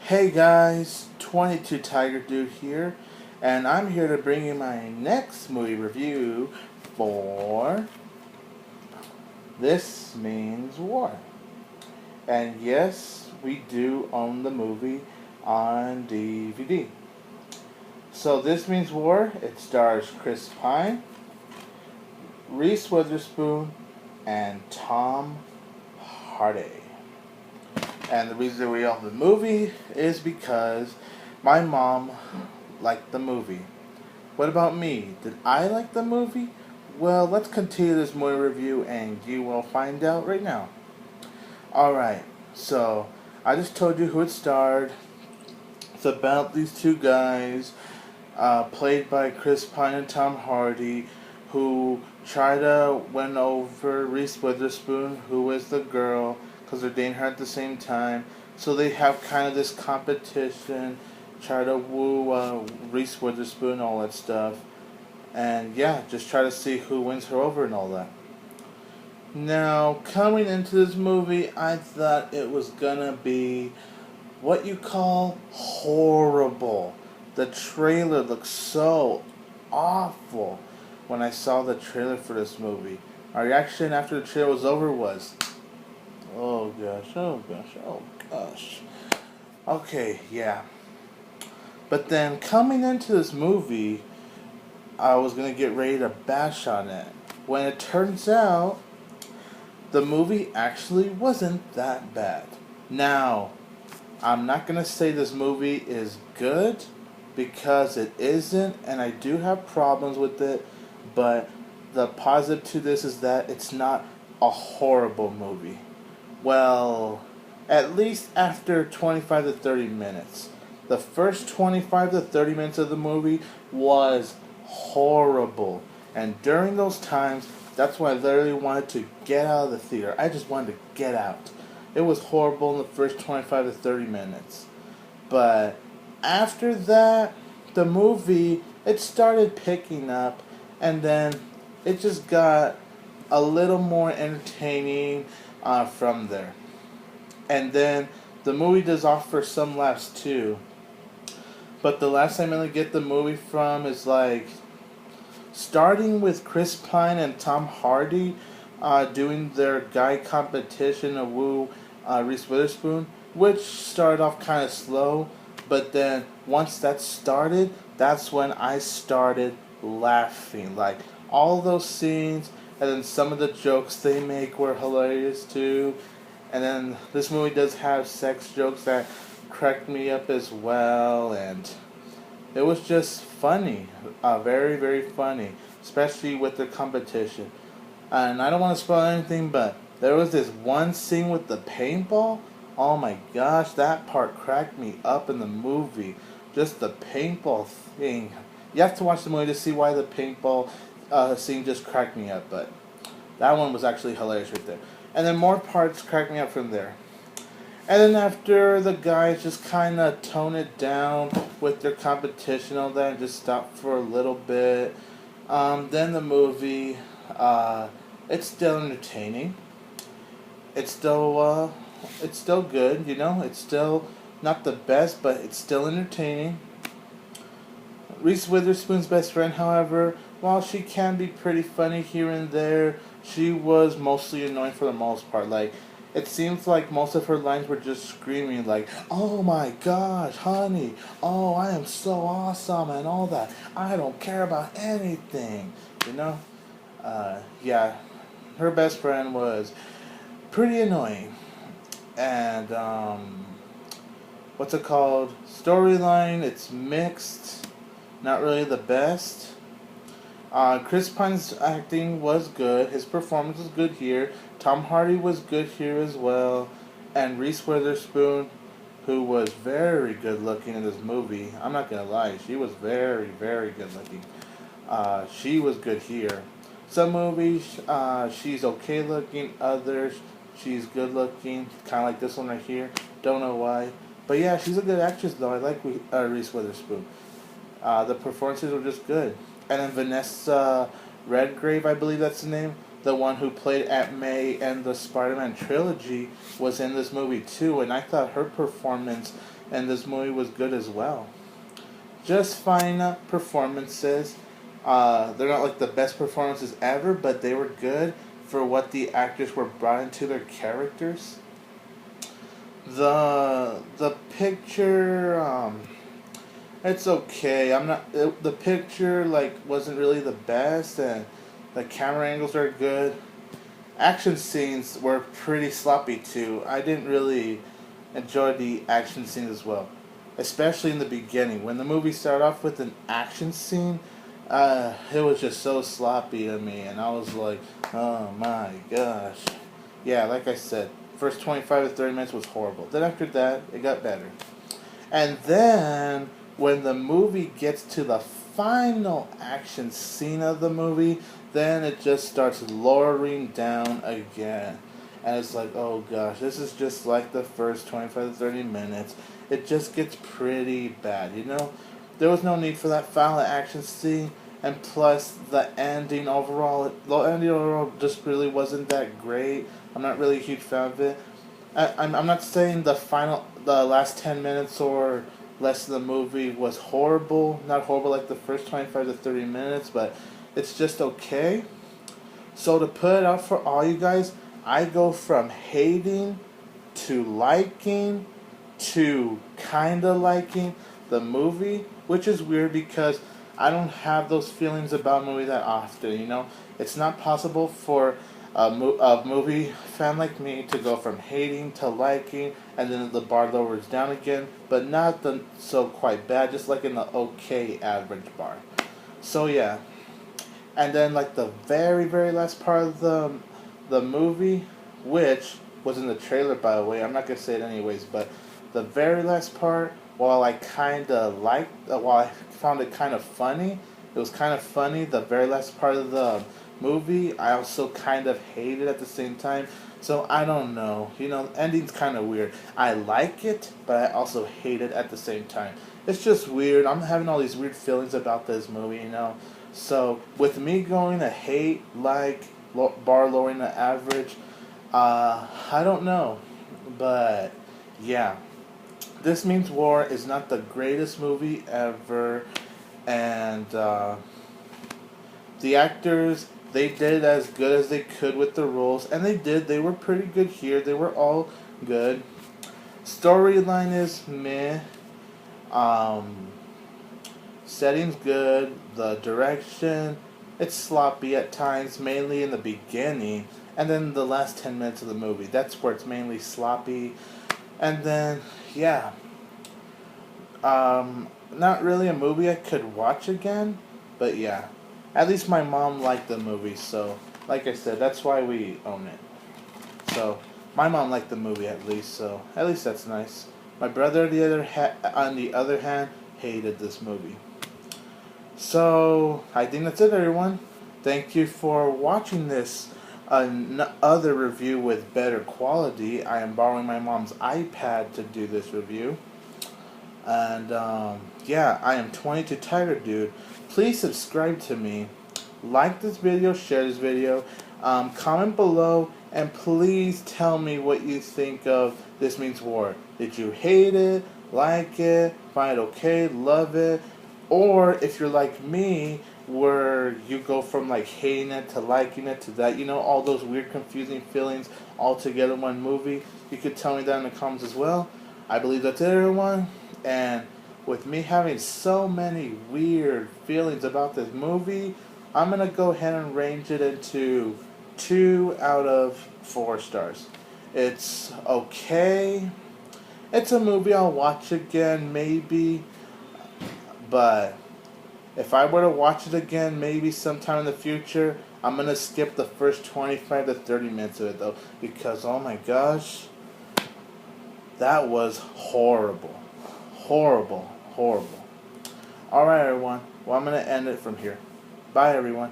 Hey guys, 22 Tiger Dude here, and I'm here to bring you my next movie review for This Means War. And yes, we do own the movie on DVD. So This Means War, it stars Chris Pine, Reese Witherspoon, and Tom Hardy. And the reason we own the movie is because my mom liked the movie. What about me? Did I like the movie? Well, let's continue this movie review and you will find out right now. Alright, so I just told you who it starred. It's about these two guys, played by Chris Pine and Tom Hardy, who try to win over Reese Witherspoon, who is the girl, because they're dating her at the same time. So they have kind of this competition, try to woo Reese Witherspoon, all that stuff. And yeah, just try to see who wins her over and all that. Now, coming into this movie, I thought it was gonna be what you call horrible. The trailer looked so awful when I saw the trailer for this movie. My reaction after the trailer was over was, oh gosh, oh gosh, oh gosh. Okay, yeah. But then coming into this movie, I was going to get ready to bash on it. When it turns out, the movie actually wasn't that bad. Now, I'm not going to say this movie is good, because it isn't, and I do have problems with it, but the positive to this is that it's not a horrible movie. Well, at least after 25 to 30 minutes. The first 25 to 30 minutes of the movie was horrible. And during those times, that's when I literally wanted to get out of the theater. I just wanted to get out. It was horrible in the first 25 to 30 minutes. But after that, the movie, it started picking up, and then it just got a little more entertaining from there. And then the movie does offer some laughs too. But the last time I really get the movie from is like starting with Chris Pine and Tom Hardy doing their guy competition of woo Reese Witherspoon, which started off kind of slow, but then once that started, that's when I started laughing. Like all those scenes, and then some of the jokes they make were hilarious too. And then this movie does have sex jokes that cracked me up as well, and it was just funny, very, very funny, especially with the competition. And I don't want to spoil anything, but there was this one scene with the paintball. Oh my gosh, that part cracked me up in the movie. Just the paintball thing. You have to watch the movie to see why the paintball scene just cracked me up, but that one was actually hilarious right there. And then more parts cracked me up from there. And then after the guys just kind of tone it down with their competition and all that and just stop for a little bit, then the movie, it's still entertaining. It's still good, you know. It's still not the best, but it's still entertaining. Reese Witherspoon's best friend, however, while she can be pretty funny here and there, she was mostly annoying for the most part. Like, it seems like most of her lines were just screaming like, oh my gosh, honey, oh, I am so awesome and all that. I don't care about anything, you know? Yeah, her best friend was pretty annoying. And, what's it called? Storyline, it's mixed. Not really the best. Chris Pine's acting was good. His performance was good here. Tom Hardy was good here as well. And Reese Witherspoon, who was very good looking in this movie. I'm not going to lie. She was very, very good looking. She was good here. Some movies, she's okay looking. Others, she's good looking. Kind of like this one right here. Don't know why. But yeah, she's a good actress though. I like Reese Witherspoon. The performances were just good. And then Vanessa Redgrave, I believe that's the name, the one who played Aunt May in the Spider-Man trilogy, was in this movie too. And I thought her performance and this movie was good as well. Just fine performances. They're not like the best performances ever, but they were good for what the actors were brought into their characters. The picture, it's okay. The picture like wasn't really the best, and the camera angles are good. Action scenes were pretty sloppy too. I didn't really enjoy the action scenes as well, especially in the beginning when the movie started off with an action scene. It was just so sloppy to me, and I was like, oh my gosh. Yeah, like I said, first 25 to 30 minutes was horrible. Then after that, it got better. And then, when the movie gets to the final action scene of the movie, then it just starts lowering down again. And it's like, oh gosh, this is just like the first 25 to 30 minutes. It just gets pretty bad, you know? There was no need for that final action scene. And plus, the ending overall just really wasn't that great. I'm not really a huge fan of it. I'm not saying the last 10 minutes or less of the movie was horrible. Not horrible like the first 25 to 30 minutes, but it's just okay. So to put it out for all you guys, I go from hating to liking to kinda liking the movie, which is weird because I don't have those feelings about movie that often, you know? It's not possible for a movie fan like me to go from hating to liking, and then the bar lowers down again, but not the so quite bad, just like in the okay average bar. So yeah, and then like the very very last part of the movie, which was in the trailer by the way. I'm not gonna say it anyways, but the very last part, while I while I found it kind of funny, it was kind of funny. The very last part of the movie, I also kind of hate it at the same time. So I don't know. You know, ending's kind of weird. I like it, but I also hate it at the same time. It's just weird. I'm having all these weird feelings about this movie, you know. So with me going to hate, bar lowering the average, I don't know. But yeah. This Means War is not the greatest movie ever, and the actors, they did as good as they could with the roles, and they were pretty good here. They were all good. Storyline is meh. Um, Setting's good. The direction, it's sloppy at times, mainly in the beginning, and then the last 10 minutes of the movie. That's where it's mainly sloppy. And then, yeah, not really a movie I could watch again, but yeah, at least my mom liked the movie, so, like I said, that's why we own it. So, my mom liked the movie at least, so, at least that's nice. My brother, on the other hand, hated this movie. So, I think that's it, everyone. Thank you for watching this other review with better quality. I am borrowing my mom's iPad to do this review. And yeah, I am 22 Tiger Dude. Please subscribe to me. Like this video, share this video. Comment below, and please tell me what you think of This Means War. Did you hate it, like it, find it okay, love it? Or if you're like me, where you go from like hating it to liking it to that, you know, all those weird confusing feelings all together in one movie, you could tell me that in the comments as well. I believe that's it, everyone. And with me having so many weird feelings about this movie, I'm going to go ahead and range it into 2 out of 4 stars. It's okay. It's a movie I'll watch again, maybe. But if I were to watch it again, maybe sometime in the future, I'm going to skip the first 25 to 30 minutes of it, though. Because, oh my gosh, that was horrible. Horrible. Alright, everyone. Well, I'm going to end it from here. Bye, everyone.